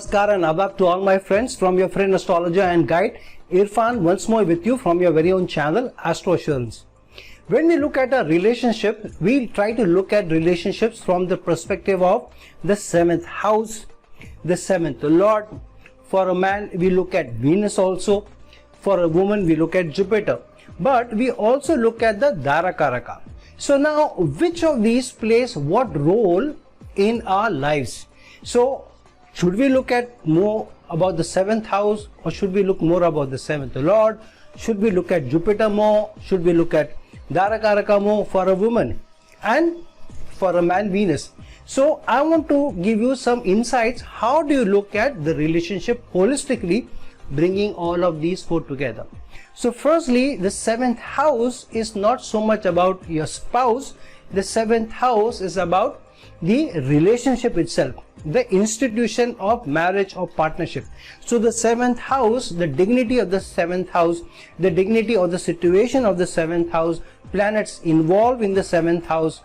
Namaskar and Adab to all my friends from your friend astrologer and guide Irfan once more with you from your very own channel Astro Assurance. When we look at a relationship, we try to look at relationships from the perspective of the 7th house, the 7th lord. For a man, we look at Venus also. For a woman, we look at Jupiter. But we also look at the Dharakaraka. So now, which of these plays what role in our lives? So, should we look at more about the 7th house, or should we look more about the 7th lord? Should we look at Jupiter more? Should we look at Dharakaraka more for a woman? And for a man, Venus. So I want to give you some insights. How do you look at the relationship holistically, bringing all of these four together? So firstly, the 7th house is not so much about your spouse. The 7th house is about the relationship itself, the institution of marriage or partnership. So the 7th house, the dignity of the 7th house, the dignity of the situation of the 7th house, planets involved in the 7th house,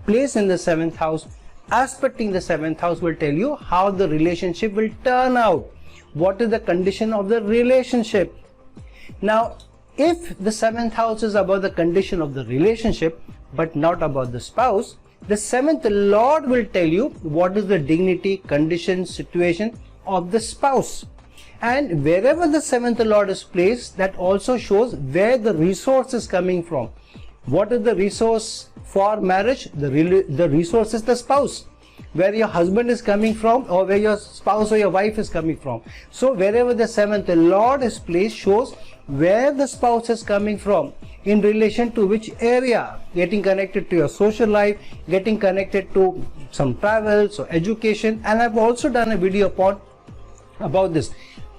place in the 7th house, aspecting the 7th house will tell you how the relationship will turn out. What is the condition of the relationship? Now, if the 7th house is about the condition of the relationship but not about the spouse, the 7th lord will tell you what is the dignity, condition, situation of the spouse. And wherever the 7th lord is placed, that also shows where the resource is coming from. What is the resource for marriage? The resource is the spouse. Where your husband is coming from, or where your spouse or your wife is coming from. So wherever the 7th lord is placed shows where the spouse is coming from, in relation to which area, getting connected to your social life, getting connected to some travels or education. And I've also done a video about this.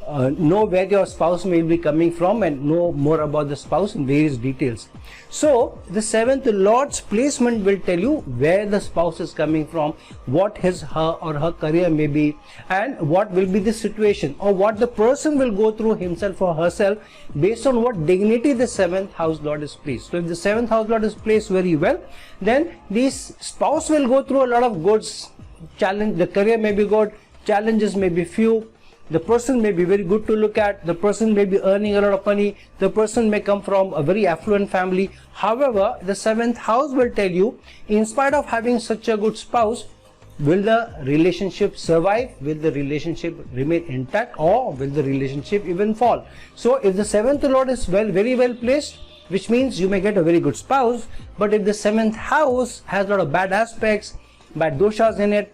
Know where your spouse may be coming from and know more about the spouse in various details. So the 7th lord's placement will tell you where the spouse is coming from, what her or her career may be, and what will be the situation, or what the person will go through himself or herself based on what dignity the 7th house lord is placed. So if the 7th house lord is placed very well, then this spouse will go through a lot of goods. Challenge, the career may be good, challenges may be few. The person may be very good to look at, the person may be earning a lot of money, the person may come from a very affluent family. However, the 7th house will tell you, in spite of having such a good spouse, will the relationship survive, will the relationship remain intact, or will the relationship even fall? So if the 7th lord is very well placed, which means you may get a very good spouse, but if the 7th house has a lot of bad aspects, bad doshas in it,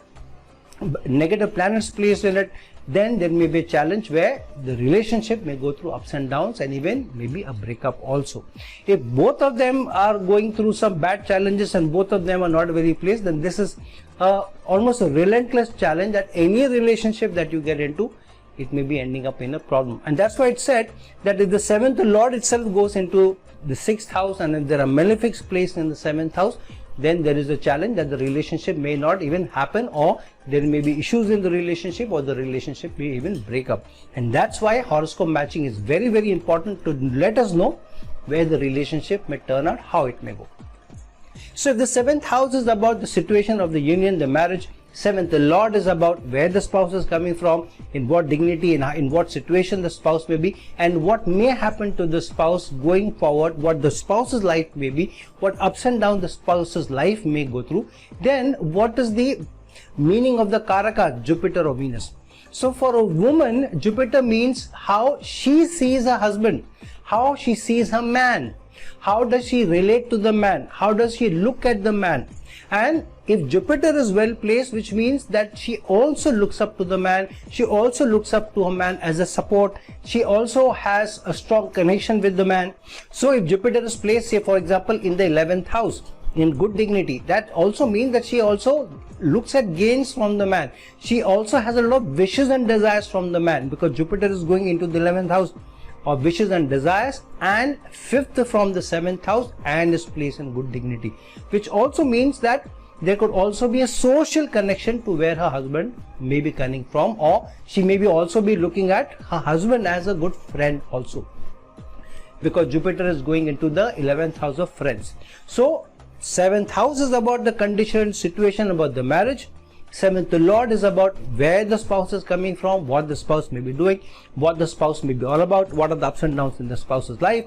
negative planets placed in it, then there may be a challenge where the relationship may go through ups and downs, and even maybe a breakup also. If both of them are going through some bad challenges and both of them are not very placed, then this is almost a relentless challenge that any relationship that you get into, it may be ending up in a problem. And that's why it said that if the 7th lord itself goes into the 6th house, and if there are malefics placed in the 7th house, then there is a challenge that the relationship may not even happen, or there may be issues in the relationship, or the relationship may even break up. And that's why horoscope matching is very important to let us know where the relationship may turn out, how it may go. So if the 7th house is about the situation of the union, the marriage, 7th lord is about where the spouse is coming from, in what dignity, in what situation the spouse may be, and what may happen to the spouse going forward, what the spouse's life may be, what ups and downs the spouse's life may go through. Then what is the meaning of the Karaka, Jupiter or Venus? So for a woman, Jupiter means how she sees her husband, how she sees her man, how does she relate to the man, how does she look at the man. And if Jupiter is well placed, which means that she also looks up to the man, she also looks up to her man as a support, she also has a strong connection with the man. So if Jupiter is placed, say for example in the 11th house, in good dignity, that also means that she also looks at gains from the man. She also has a lot of wishes and desires from the man, because Jupiter is going into the 11th house of wishes and desires, and 5th from the 7th house, and is placed in good dignity, which also means that there could also be a social connection to where her husband may be coming from, or she may be also be looking at her husband as a good friend also, because Jupiter is going into the 11th house of friends. So 7th house is about the condition, situation, about the marriage. Seventh Lord is about where the spouse is coming from, what the spouse may be doing, what the spouse may be all about, what are the ups and downs in the spouse's life.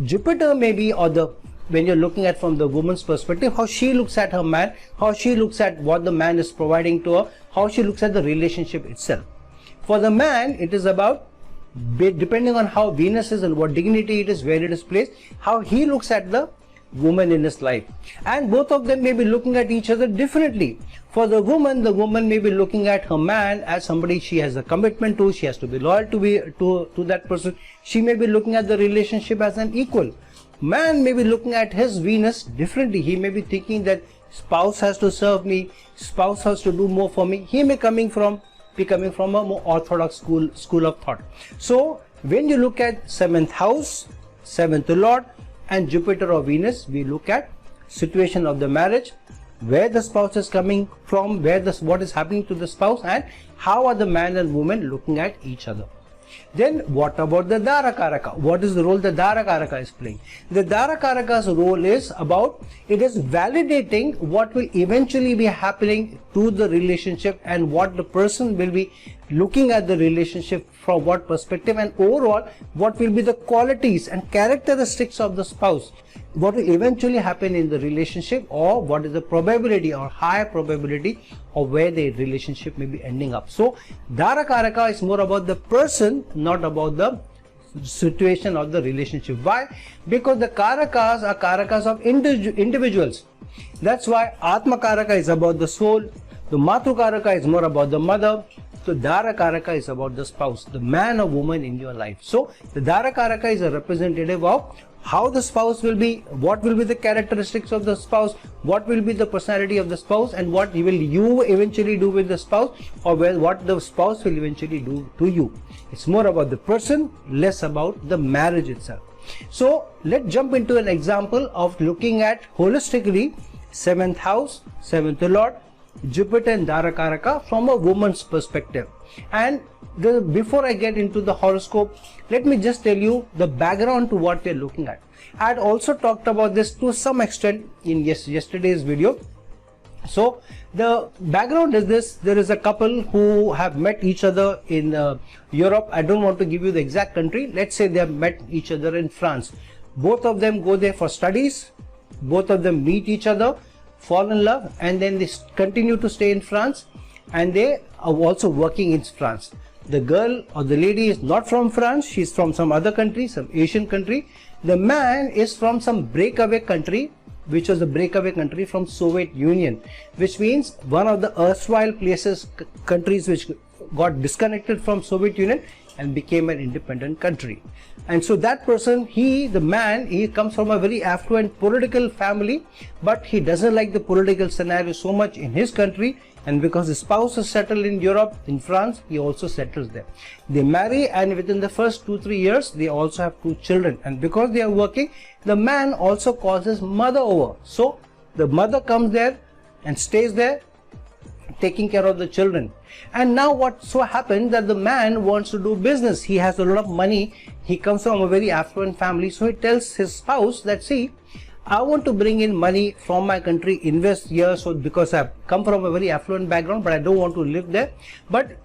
Jupiter may be, or the when you're looking at from the woman's perspective, how she looks at her man, how she looks at what the man is providing to her, how she looks at the relationship itself. For the man, it is about, depending on how Venus is and what dignity it is, where it is placed, how he looks at the woman in his life. And both of them may be looking at each other differently. For the woman may be looking at her man as somebody she has a commitment to, she has to be loyal to that person. She may be looking at the relationship as an equal. Man may be looking at his Venus differently. He may be thinking that spouse has to serve me, spouse has to do more for me. He may be coming from a more orthodox school of thought. So when you look at 7th house, 7th Lord and Jupiter or Venus, we look at situation of the marriage, where the spouse is coming from, what is happening to the spouse, and how are the man and woman looking at each other. Then what about the Dharakaraka? What is the role the Dharakaraka is playing? The Dharakaraka's role is about, it is validating what will eventually be happening to the relationship and what the person will be looking at the relationship from what perspective, and overall what will be the qualities and characteristics of the spouse, what will eventually happen in the relationship, or what is the probability or higher probability of where the relationship may be ending up. So Dharakaraka is more about the person, not about the situation or the relationship. Why? Because the Karakas are Karakas of individuals. That's why Atma Karaka is about the soul, the Matru Karaka is more about the mother, so Dharakaraka is about the spouse, the man or woman in your life. So the Dharakaraka is a representative of how the spouse will be, what will be the characteristics of the spouse, what will be the personality of the spouse, and what will you eventually do with the spouse, or what the spouse will eventually do to you. It's more about the person, less about the marriage itself. So let's jump into an example of looking at holistically 7th house, 7th Lord, Jupiter and Dharakaraka from a woman's perspective. And before I get into the horoscope, let me just tell you the background to what we are looking at. I had also talked about this to some extent in yesterday's video. So the background is this: there is a couple who have met each other in Europe. I don't want to give you the exact country. Let's say they have met each other in France. Both of them go there for studies. Both of them meet each other, fall in love, and then they continue to stay in France, and they are also working in France. The girl or the lady is not from France, she's from some other country, some Asian country. The man is from some breakaway country, which was the breakaway country from Soviet Union, which means one of the erstwhile countries which got disconnected from Soviet Union and became an independent country. And so that person, the man comes from a very affluent political family, but he doesn't like the political scenario so much in his country, and because his spouse is settled in Europe, in France, he also settles there. They marry, and within the first 2-3 years they also have 2 children, and because they are working, the man also calls his mother over. So the mother comes there and stays there, taking care of the children. And now what so happened that the man wants to do business. He has a lot of money. He comes from a very affluent family. So he tells his spouse that, see, I want to bring in money from my country, invest here, so because I've come from a very affluent background, but I don't want to live there. But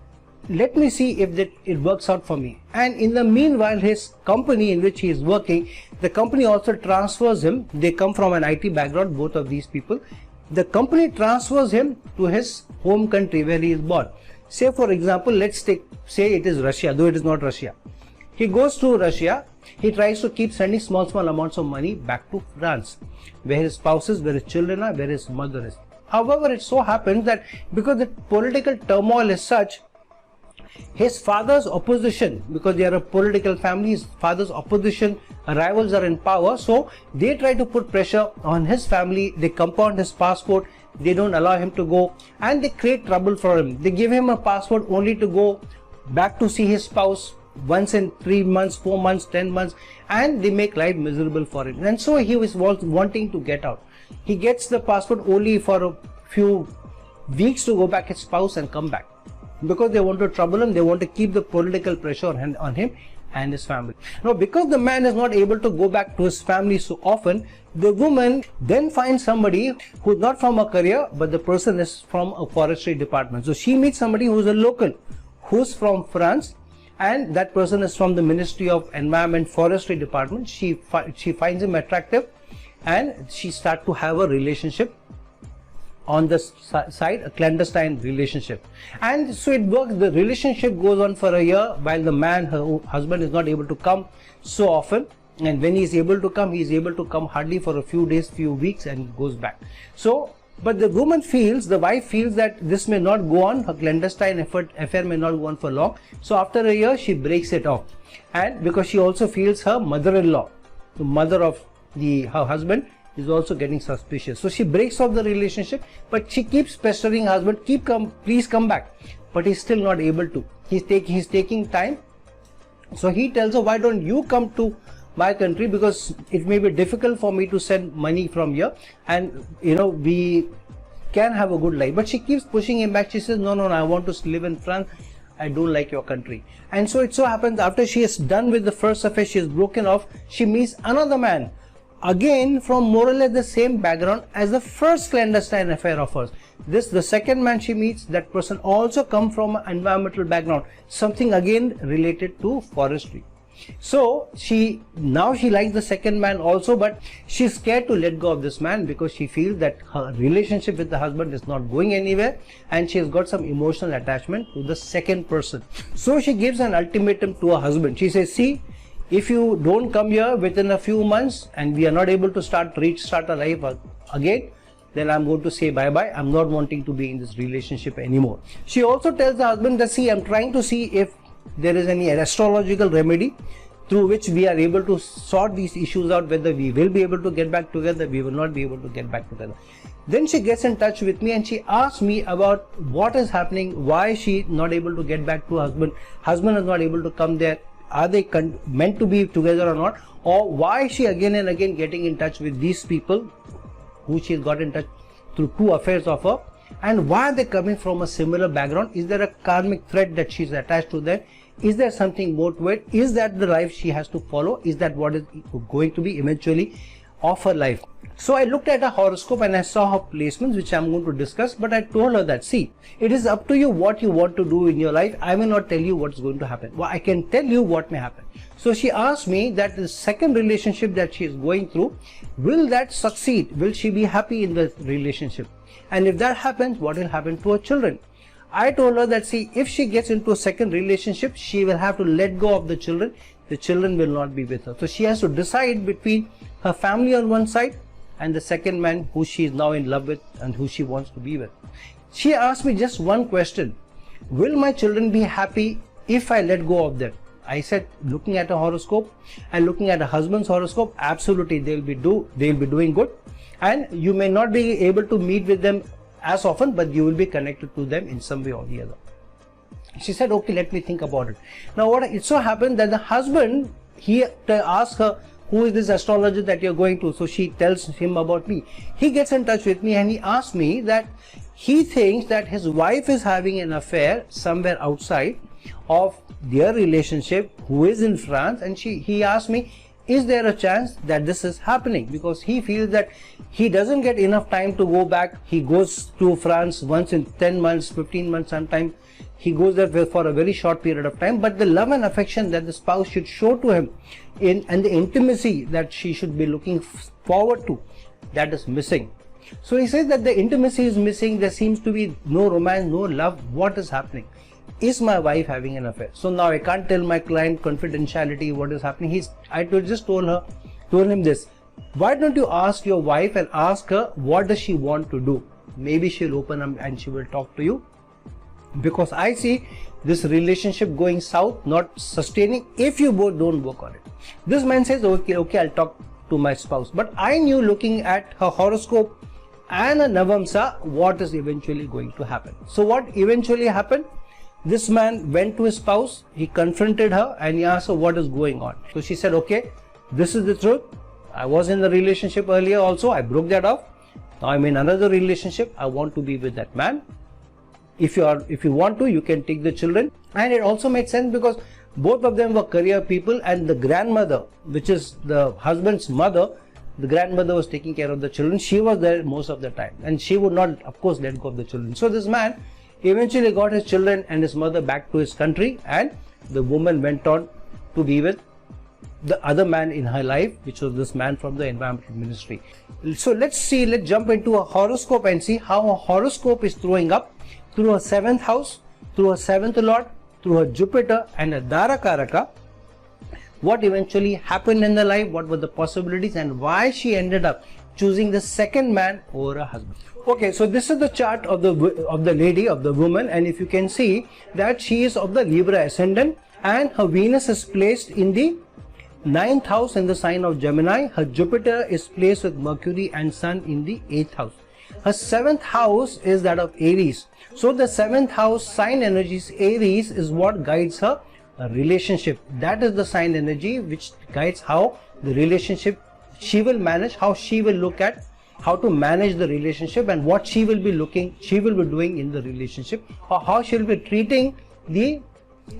let me see if it works out for me. And in the meanwhile, his company in which he is working, the company also transfers him. They come from an IT background, both of these people. The company transfers him to his home country where he is born. Say for example, say it is Russia, though it is not Russia. He goes to Russia. He tries to keep sending small amounts of money back to France, where his spouse is, where his children are, where his mother is. However, it so happens that because the political turmoil is such, his father's opposition, because they are a political family, his father's opposition, rivals are in power, so they try to put pressure on his family. They compound his passport, they don't allow him to go, and they create trouble for him. They give him a passport only to go back to see his spouse once in 3 months, 4 months, 10 months, and they make life miserable for him. And so he was wanting to get out. He gets the passport only for a few weeks to go back his spouse and come back. Because they want to trouble him, they want to keep the political pressure on him and his family. Now, because the man is not able to go back to his family so often, the woman then finds somebody who's not from a career, but the person is from a forestry department. So she meets somebody who's a local, who's from France, and that person is from the Ministry of Environment Forestry Department. She finds him attractive, and she starts to have a relationship on the side, a clandestine relationship. And so it works. The relationship goes on for a year, while the man, her husband, is not able to come so often. And when he is able to come hardly for a few days, few weeks, and goes back. So, but the wife feels that this may not go on, her clandestine affair may not go on for long. So after a year, she breaks it off. And because she also feels her mother-in-law, the mother of her husband, is also getting suspicious. So she breaks off the relationship, but she keeps pestering her husband, please come back. But he's still not able to. He's taking time. So he tells her, why don't you come to my country, because it may be difficult for me to send money from here, and we can have a good life. But she keeps pushing him back. She says, no, I want to live in France. I don't like your country. And so it so happens, after she is done with the first affair, she is broken off, she meets another man, again from more or less the same background as the first clandestine affair of hers. The second man she meets, that person also come from an environmental background, something again related to forestry. So she likes the second man also, but she's scared to let go of this man because she feels that her relationship with the husband is not going anywhere, and she has got some emotional attachment to the second person. So she gives an ultimatum to her husband. She says, see, if you don't come here within a few months and we are not able to start a life again, then I'm going to say bye-bye. I'm not wanting to be in this relationship anymore. She also tells the husband that, see, I'm trying to see if there is any astrological remedy through which we are able to sort these issues out, whether we will be able to get back together, we will not be able to get back together. Then she gets in touch with me and she asks me about what is happening, why she not able to get back to husband is not able to come there, are they meant to be together or not, or why she again and again getting in touch with these people who she got in touch through two affairs of her, and why are they coming from a similar background? Is there a karmic thread that she's attached to them? Is there something more to it? Is that the life she has to follow? Is that what is going to be eventually of her life? So I looked at her horoscope and I saw her placements, which I'm going to discuss, but I told her that, see, it is up to you what you want to do in your life. I will not tell you what's going to happen. Well, I can tell you what may happen. So she asked me that the second relationship that she is going through, will that succeed? Will she be happy in the relationship? And if that happens, what will happen to her children? I told her that, see, if she gets into a second relationship, she will have to let go of the children. The children will not be with her. So she has to decide between her family on one side and the second man who she is now in love with and who she wants to be with. She asked me just one question: will my children be happy if I let go of them? I said, looking at a horoscope and looking at a husband's horoscope, absolutely they'll be doing good, and you may not be able to meet with them as often, but you will be connected to them in some way or the other. She said, okay, let me think about it. Now it so happened that the husband, he asked her, who is this astrologer that you're going to? So she tells him about me. He gets in touch with me and he asked me that he thinks that his wife is having an affair somewhere outside of their relationship, who is in France, and he asked me, is there a chance that this is happening? Because he feels that he doesn't get enough time to go back. He goes to France once in 10 months, 15 months sometimes. He goes there for a very short period of time, but the love and affection that the spouse should show to him and the intimacy that she should be looking forward to, that is missing. So he says that the intimacy is missing. There seems to be no romance, no love. What is happening? Is my wife having an affair? So now I can't tell my client confidentiality what is happening. I just told him this: why don't you ask your wife and ask her what does she want to do? Maybe she'll open up and she will talk to you, because I see this relationship going south, not sustaining if you both don't work on it. This man says, okay, I'll talk to my spouse. But I knew, looking at her horoscope and a Navamsa, what is eventually going to happen. So what eventually happened? This man went to his spouse, he confronted her and he asked her what is going on. So she said, okay, this is the truth. I was in the relationship earlier also, I broke that off. Now I'm in another relationship, I want to be with that man. If you want to, you can take the children. And it also makes sense because Both of them were career people, and the grandmother, which is the husband's mother, the grandmother was taking care of the children. She was there most of the time, and she would not, of course, let go of the children. So this man eventually got his children and his mother back to his country, and the woman went on to be with the other man in her life, which was this man from the environmental ministry. So let's jump into a horoscope and see how a horoscope is throwing up through a 7th house, through a 7th lord, through a Jupiter and a Dharakaraka. What eventually happened in the life, what were the possibilities, and why she ended up choosing the second man over a husband. Okay, so this is the chart of the lady, of the woman, and if you can see that she is of the Libra ascendant, and her Venus is placed in the 9th house in the sign of Gemini. Her Jupiter is placed with Mercury and Sun in the 8th house. Her 7th house is that of Aries. So the 7th house sign energies, Aries, is what guides her relationship. That is the sign energy which guides how the relationship she will manage, how she will look at how to manage the relationship, and what she will be doing in the relationship, or how she will be treating the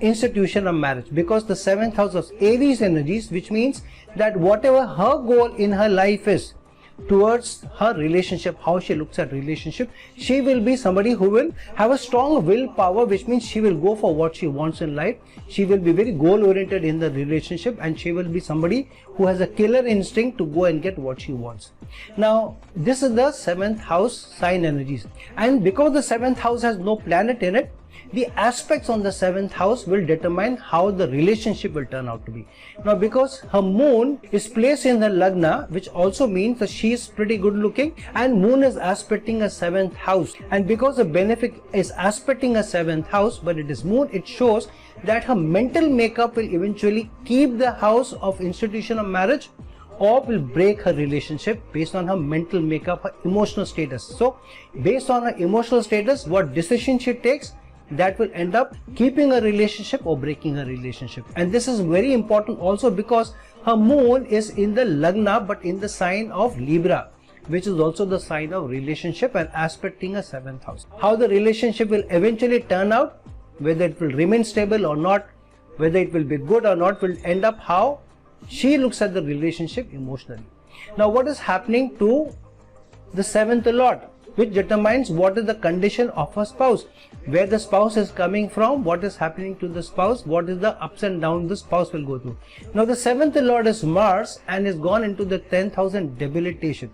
institution of marriage. Because the 7th house of Aries energies, which means that whatever her goal in her life is towards her relationship, how she looks at relationship, she will be somebody who will have a strong willpower, which means she will go for what she wants in life. She will be very goal oriented in the relationship, and she will be somebody who has a killer instinct to go and get what she wants. Now this is the 7th house sign energies, and because the 7th house has no planet in it, the aspects on the 7th house will determine how the relationship will turn out to be. Now because her moon is placed in the Lagna, which also means that she is pretty good looking, and moon is aspecting a 7th house, and because the benefic is aspecting a 7th house but it is moon, it shows that her mental makeup will eventually keep the house of institution of marriage, or will break her relationship based on her mental makeup, her emotional status. So based on her emotional status, what decision she takes, that will end up keeping a relationship or breaking a relationship. And this is very important also because her moon is in the Lagna but in the sign of Libra, which is also the sign of relationship and aspecting a 7th house. How the relationship will eventually turn out, whether it will remain stable or not, whether it will be good or not, will end up how she looks at the relationship emotionally. Now what is happening to the 7th lord, which determines what is the condition of a spouse, where the spouse is coming from, what is happening to the spouse, what is the ups and downs the spouse will go through. Now the 7th lord is Mars and is gone into the 10th house in debilitation,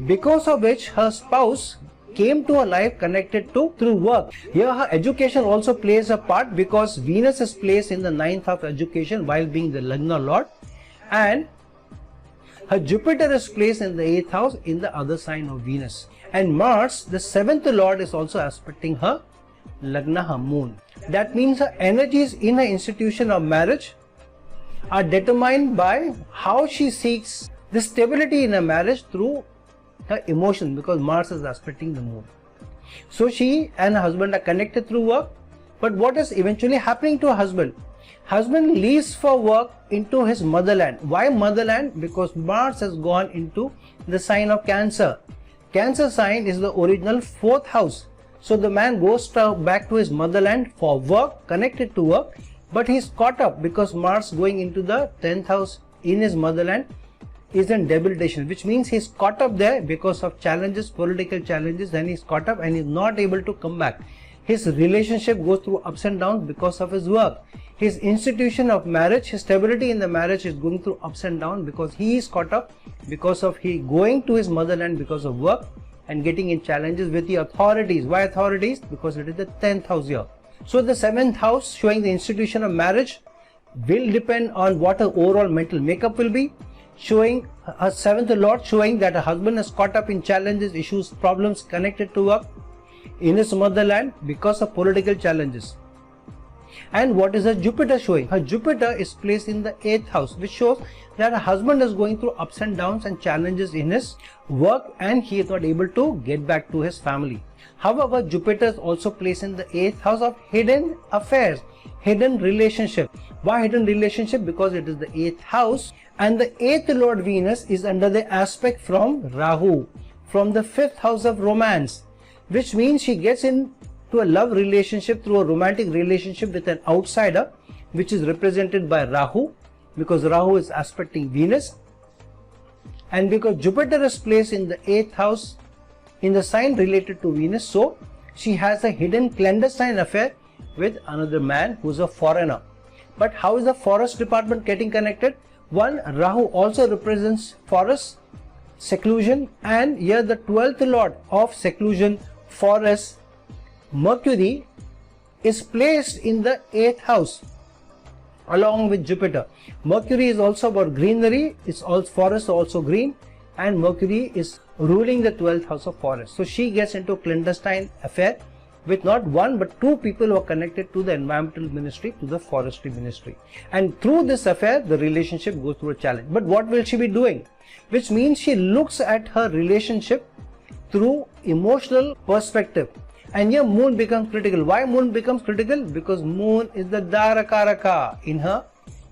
because of which her spouse came to her life connected to through work. Here her education also plays a part, because Venus is placed in the 9th house of education while being the Lagna lord, and her Jupiter is placed in the 8th house in the other sign of Venus. And Mars, the 7th lord, is also aspecting her Lagna, her moon. That means her energies in her institution of marriage are determined by how she seeks the stability in a marriage through her emotion, because Mars is aspecting the moon. So she and her husband are connected through work. But what is eventually happening to her husband? Husband leaves for work into his motherland. Why motherland? Because Mars has gone into the sign of Cancer. Cancer sign is the original 4th house. So the man goes back to his motherland for work, connected to work, but he's caught up because Mars going into the 10th house in his motherland is in debilitation, which means he's caught up there because of challenges, political challenges, then he's caught up and he's not able to come back. His relationship goes through ups and downs because of his work. His institution of marriage, his stability in the marriage is going through ups and downs because he is caught up because of he going to his motherland because of work and getting in challenges with the authorities. Why authorities? Because it is the 10th house here. So the 7th house showing the institution of marriage will depend on what her overall mental makeup will be, showing her 7th lord, showing that her husband is caught up in challenges, issues, problems connected to work in his motherland because of political challenges. And what is her Jupiter showing? Her Jupiter is placed in the 8th house, which shows that her husband is going through ups and downs and challenges in his work and he is not able to get back to his family. However, Jupiter is also placed in the 8th house of hidden affairs, hidden relationship. Why hidden relationship? Because it is the 8th house and the 8th lord Venus is under the aspect from Rahu, from the 5th house of romance, which means she gets into a love relationship through a romantic relationship with an outsider, which is represented by Rahu, because Rahu is aspecting Venus, and because Jupiter is placed in the 8th house in the sign related to Venus, so she has a hidden clandestine affair with another man who's a foreigner. But how is the forest department getting connected? One, Rahu also represents forest, seclusion, and here the 12th lord of seclusion, forest, Mercury, is placed in the 8th house along with Jupiter. Mercury is also about greenery, it's all forest also green, and Mercury is ruling the 12th house of forest. So she gets into a clandestine affair with not one but two people who are connected to the environmental ministry, to the forestry ministry. And through this affair, the relationship goes through a challenge. But what will she be doing? Which means she looks at her relationship through emotional perspective. And here Moon becomes critical. Why Moon becomes critical? Because Moon is the Darakaraka in her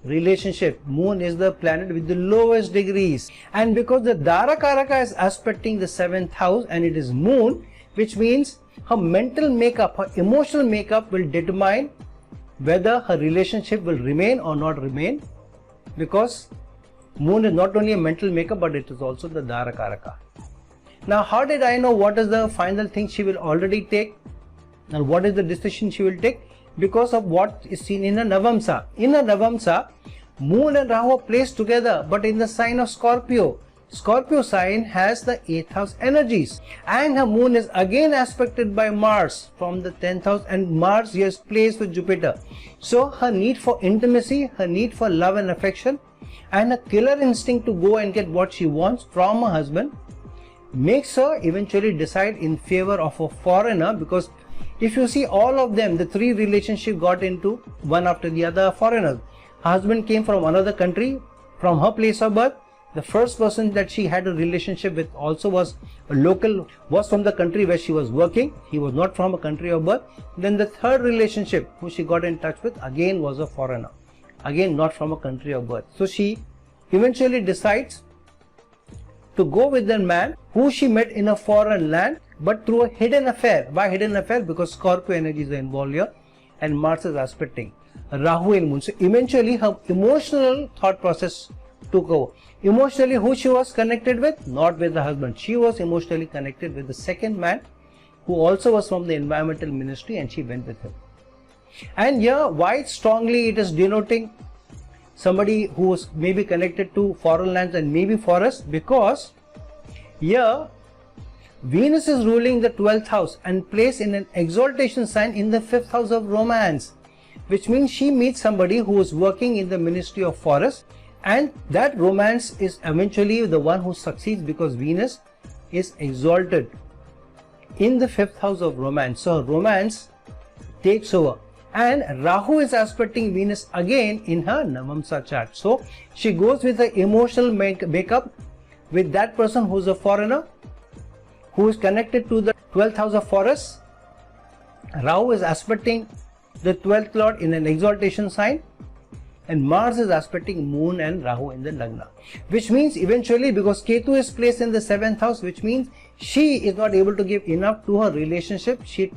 relationship. Moon is the planet with the lowest degrees. And because the Darakaraka is aspecting the 7th house and it is Moon, which means her mental makeup, her emotional makeup will determine whether her relationship will remain or not remain, because Moon is not only a mental makeup but it is also the Darakaraka. Now how did I know what is the final thing she will already take and what is the decision she will take? Because of what is seen in a Navamsa. In a Navamsa, Moon and Rahu are placed together, but in the sign of Scorpio. Scorpio sign has the 8th house energies, and her Moon is again aspected by Mars from the 10th house, and Mars here is placed with Jupiter. So her need for intimacy, her need for love and affection, and a killer instinct to go and get what she wants from her husband makes her eventually decide in favor of a foreigner. Because if you see all of them, the three relationships got into one after the other foreigners. Her husband came from another country, from her place of birth. The first person that she had a relationship with also was a local, was from the country where she was working. He was not from a country of birth. Then the third relationship who she got in touch with again was a foreigner, again not from a country of birth. So she eventually decides to go with the man who she met in a foreign land, but through a hidden affair. Why hidden affair? Because Scorpio energies are involved here and Mars is aspecting Rahu and Moon. So eventually her emotional thought process took over. Emotionally, who she was connected with? Not with the husband. She was emotionally connected with the second man who also was from the environmental ministry, and she went with him. And here, why strongly it is denoting somebody who was maybe connected to foreign lands and maybe forest? Because here Venus is ruling the 12th house and placed in an exaltation sign in the 5th house of romance, which means she meets somebody who is working in the ministry of forest, and that romance is eventually the one who succeeds because Venus is exalted in the 5th house of romance. So romance takes over, and Rahu is aspecting Venus again in her Navamsa chart. So she goes with the emotional makeup with that person who is a foreigner, who is connected to the 12th house of forest. Rahu is aspecting the 12th lord in an exaltation sign, and Mars is aspecting Moon and Rahu in the Lagna, which means eventually, because Ketu is placed in the 7th house, which means she is not able to give enough to her relationship. She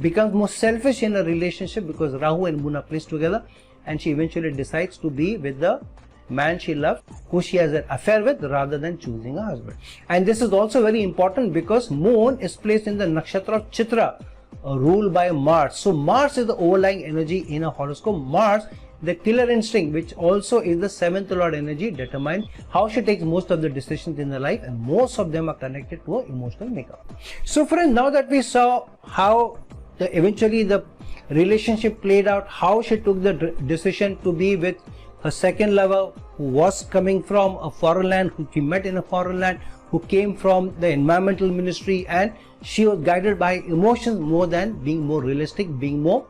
becomes more selfish in a relationship because Rahu and Moon are placed together, and she eventually decides to be with the man she loves, who she has an affair with, rather than choosing a husband. And this is also very important because Moon is placed in the nakshatra of Chitra, ruled by Mars. So Mars is the overlying energy in a horoscope. Mars, the killer instinct, which also is the 7th lord energy, determines how she takes most of the decisions in her life, and most of them are connected to her emotional makeup. So friends, now that we saw how eventually the relationship played out, how she took the decision to be with her second lover, who was coming from a foreign land, who she met in a foreign land, who came from the environmental ministry, and she was guided by emotions more than being more realistic, being more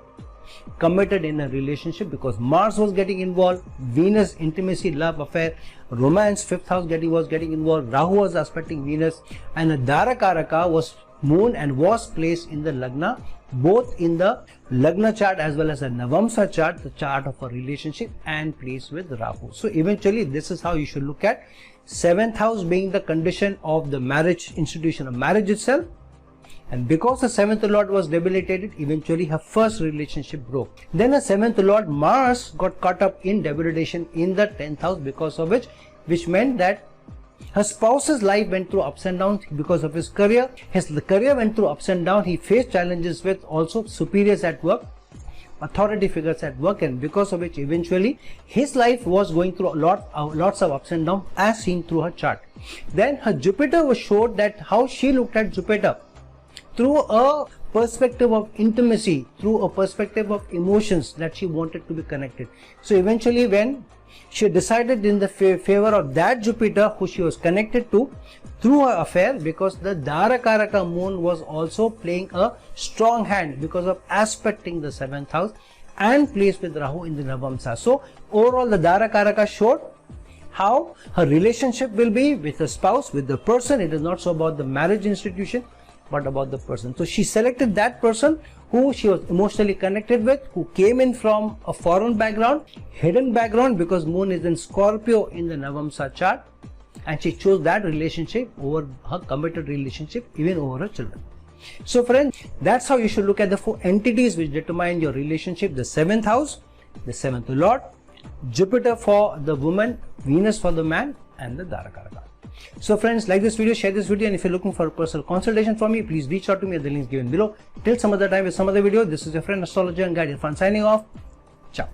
committed in a relationship, because Mars was getting involved, Venus, intimacy, love, affair, romance, 5th house was getting involved, Rahu was aspecting Venus, and the Darakaraka was Moon and was placed in the Lagna, both in the Lagna chart as well as the Navamsa chart, the chart of a relationship, and placed with Rahu. So eventually this is how you should look at 7th house being the condition of the marriage institution of marriage itself, And because the 7th lord was debilitated, eventually her first relationship broke. Then her 7th lord Mars got caught up in debilitation in the 10th house, because of which meant that her spouse's life went through ups and downs because of his career. His career went through ups and downs. He faced challenges with also superiors at work, authority figures at work, and because of which eventually his life was going through lots of ups and downs as seen through her chart. Then her Jupiter was showed that how she looked at Jupiter through a perspective of intimacy, through a perspective of emotions, that she wanted to be connected. So eventually when she decided in the favor of that Jupiter who she was connected to through her affair, because the Dharakaraka moon was also playing a strong hand because of aspecting the 7th house and placed with Rahu in the Navamsa. So overall the Dharakaraka showed how her relationship will be with the spouse, with the person. It is not so about the marriage institution, but about the person. So she selected that person who she was emotionally connected with, who came in from a foreign background, hidden background, because moon is in Scorpio in the Navamsa chart, and she chose that relationship over her committed relationship, even over her children. So friends, that's how you should look at the 4 entities which determine your relationship: the 7th house, the 7th lord, Jupiter for the woman, Venus for the man, and the Dharakaraka. So friends, like this video, share this video, and if you're looking for a personal consultation from me, please reach out to me at the links given below. Till some other time with some other video, this is your friend astrologer and guide Irfan signing off. Ciao.